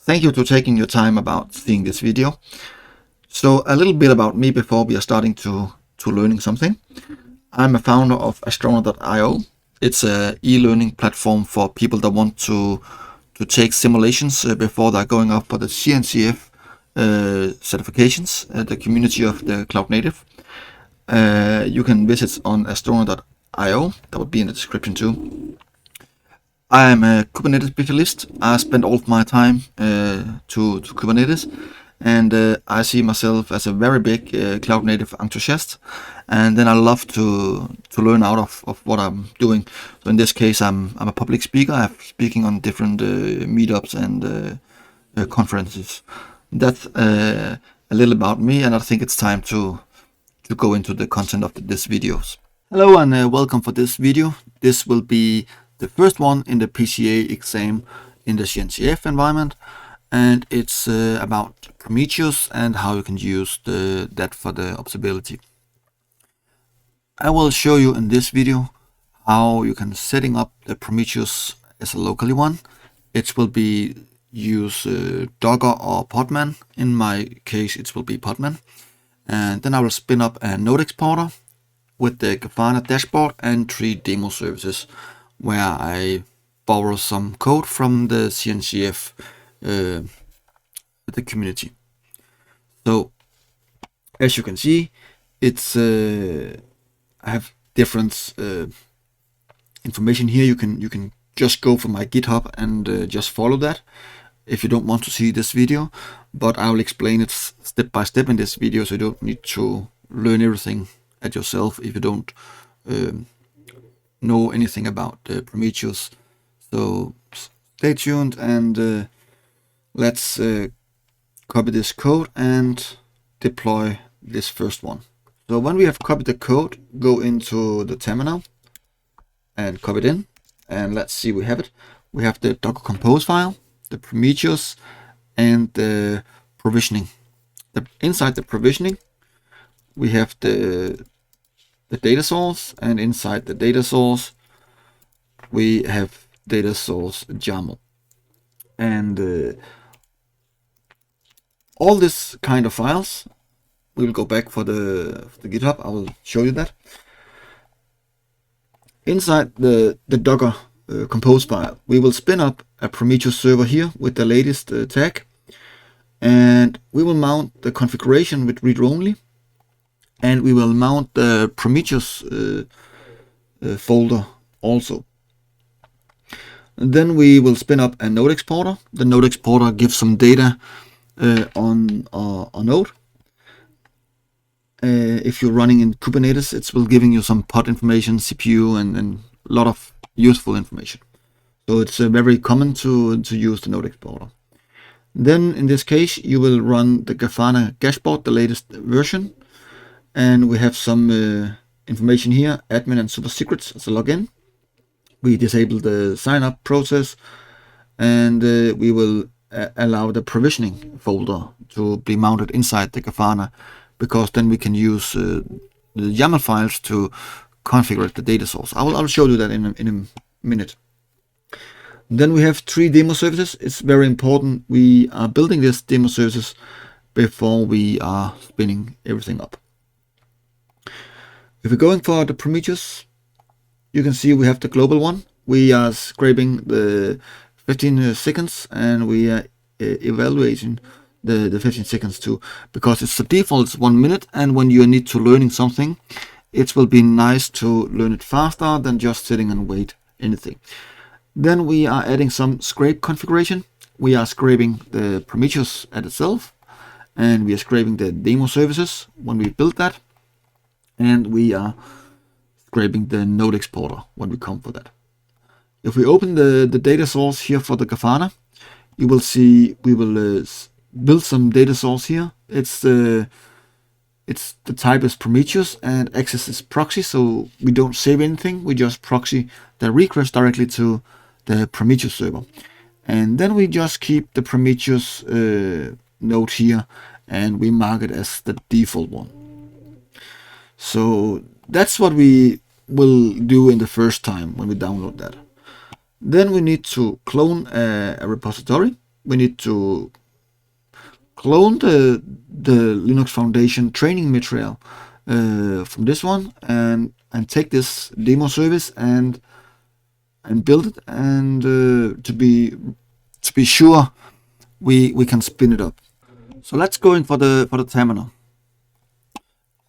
Thank you for taking your time about seeing this video. So a little bit about me before we are starting to learning something. I'm a founder of Astronaut.io. It's a e-learning platform for people that want to take simulations before they're going up for the CNCF certifications, the community of the cloud native. You can visit on Astronaut.io. That would be in the description too. I am a Kubernetes specialist. I spend all of my time to Kubernetes, and I see myself as a very big cloud native enthusiast. And then I love to learn out of what I'm doing. So in this case, I'm a public speaker. I'm speaking on different meetups and conferences. That's a little about me, and I think it's time to go into the content of this videos. Hello and welcome for this video. This will be the first one in the PCA exam in the CNCF environment, and it's about Prometheus and how you can use that for the observability. I will show you in this video how you can setting up the Prometheus as a locally one. It will be use Docker or Podman. In my case, it will be Podman. And then I will spin up a node exporter with the Grafana dashboard and 3 demo services, where I borrow some code from the CNCF the community. So as you can see, it's I have different information here. You can just go from my GitHub and just follow that if you don't want to see this video, but I will explain it step by step in this video, so you don't need to learn everything at yourself if you don't know anything about Prometheus. So stay tuned and let's copy this code and deploy this first one. So when we have copied the code, go into the terminal and copy it in, and let's see, we have it. We have the Docker Compose file, the Prometheus, and the provisioning. Inside the provisioning, we have the data source, and inside the data source we have data source YAML. And all this kind of files, we will go back for the GitHub. I will show you that. Inside the Docker Compose file, we will spin up a Prometheus server here with the latest tag, and we will mount the configuration with read-only, and we will mount the Prometheus folder also. And then we will spin up a node exporter. The node exporter gives some data on a node. If you're running in Kubernetes, it will giving you some pod information, CPU, and a lot of useful information. So it's very common to use the node exporter. Then in this case, you will run the Grafana dashboard, the latest version, and we have some information here, admin and super secrets as a login. We disable the sign up process, and we will allow the provisioning folder to be mounted inside the Grafana, because then we can use the YAML files to configure the data source. I'll show you that in a minute. Then we have 3 demo services. It's very important we are building these demo services before we are spinning everything up. If we're going for the Prometheus, you can see we have the global one. We are scraping the 15 seconds, and we are evaluating the 15 seconds too, because it's the default, it's 1 minute, and when you need to learning something, it will be nice to learn it faster than just sitting and wait anything. Then we are adding some scrape configuration. We are scraping the Prometheus at itself, and we are scraping the demo services when we build that, and we are scraping the node exporter when we come for that. If we open the data source here for the Grafana, you will see we will build some data source here. It's the type is Prometheus, and access is proxy, so we don't save anything. We just proxy the request directly to the Prometheus server, and then we just keep the Prometheus node here, and we mark it as the default one. So that's what we will do in the first time when we download that. Then we need to clone a repository. we need to clone the Linux Foundation training material from this one, and take this demo service and build it, and to be sure we can spin it up. So let's go in for the terminal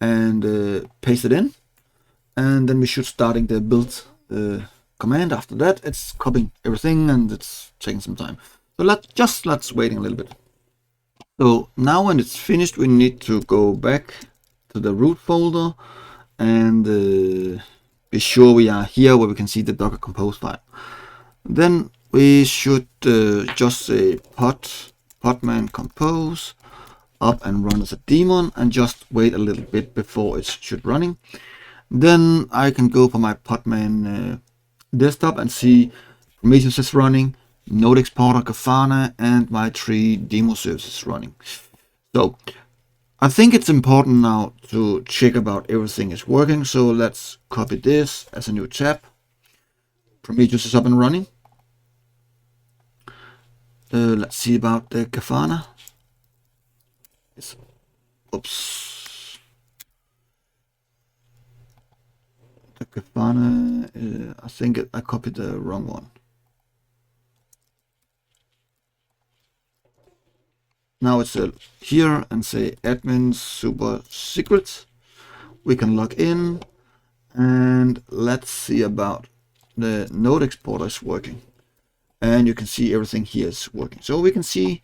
and paste it in, and then we should starting the build command. After that, it's copying everything and it's taking some time. So let's waiting a little bit. So now when it's finished, we need to go back to the root folder and be sure we are here where we can see the Docker Compose file. Then we should just say Podman compose up and run as a daemon, and just wait a little bit before it should running. Then I can go for my Podman desktop and see Prometheus is running, node exporter, Grafana, and my 3 demo services running. So I think it's important now to check about everything is working. So let's copy this as a new tab. Prometheus is up and running. Let's see about the Grafana. Oops. The Grafana, I think I copied the wrong one. Now it's here and say admin super secret. We can log in, and let's see about the node exporter is working. And you can see everything here is working. So we can see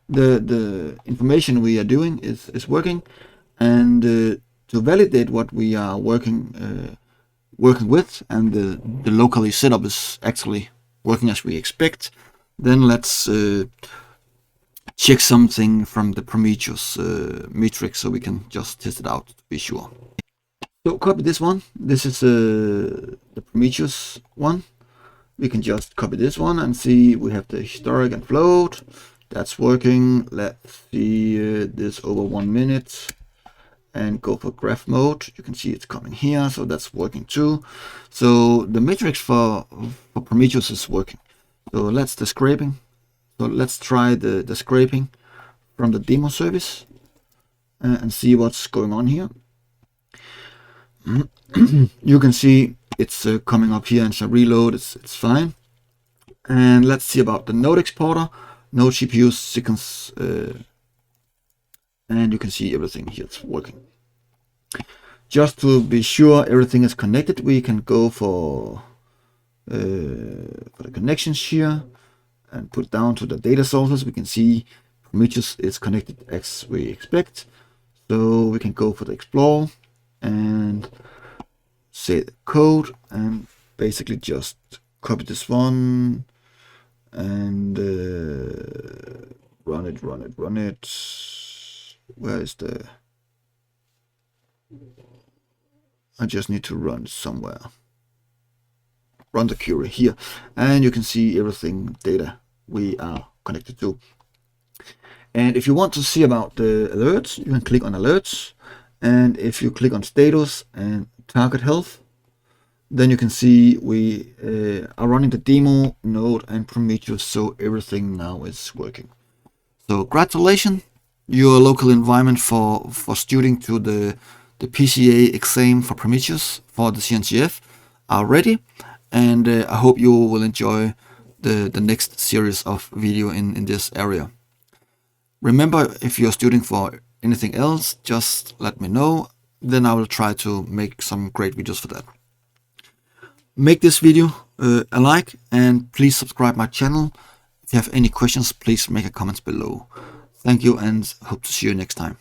the information we are doing is working, and to validate what we are working with, and the locally setup is actually working as we expect, then let's check something from the Prometheus metrics, so we can just test it out to be sure. So copy this one. This is the Prometheus one. We can just copy this one and see we have the historic and float. That's working. Let's see this over 1 minute and go for graph mode. You can see it's coming here, so that's working too. So the matrix for Prometheus is working. So let's the scraping. So let's try the scraping from the demo service and see what's going on here. You can see it's coming up here and so reload. It's fine. And let's see about the node exporter, node CPU sequence, and you can see everything here is working. Just to be sure everything is connected, we can go for the connections here and put down to the data sources. We can see Prometheus is connected as we expect. So we can go for the explore and say the code and basically just copy this one and run it. Where is the... I just need to run somewhere. Run the query here, and you can see everything data we are connected to. And if you want to see about the alerts, you can click on alerts, and if you click on status and target health, then you can see we are running the demo node and Prometheus, so everything now is working. So congratulations, your local environment for studying to the PCA exam for Prometheus for the CNCF are ready, and I hope you will enjoy the next series of video in this area. Remember, if you're studying for anything else, just let me know, then I will try to make some great videos for that. Make this video a like, and please subscribe my channel. If you have any questions, please make a comment below. Thank you, and hope to see you next time.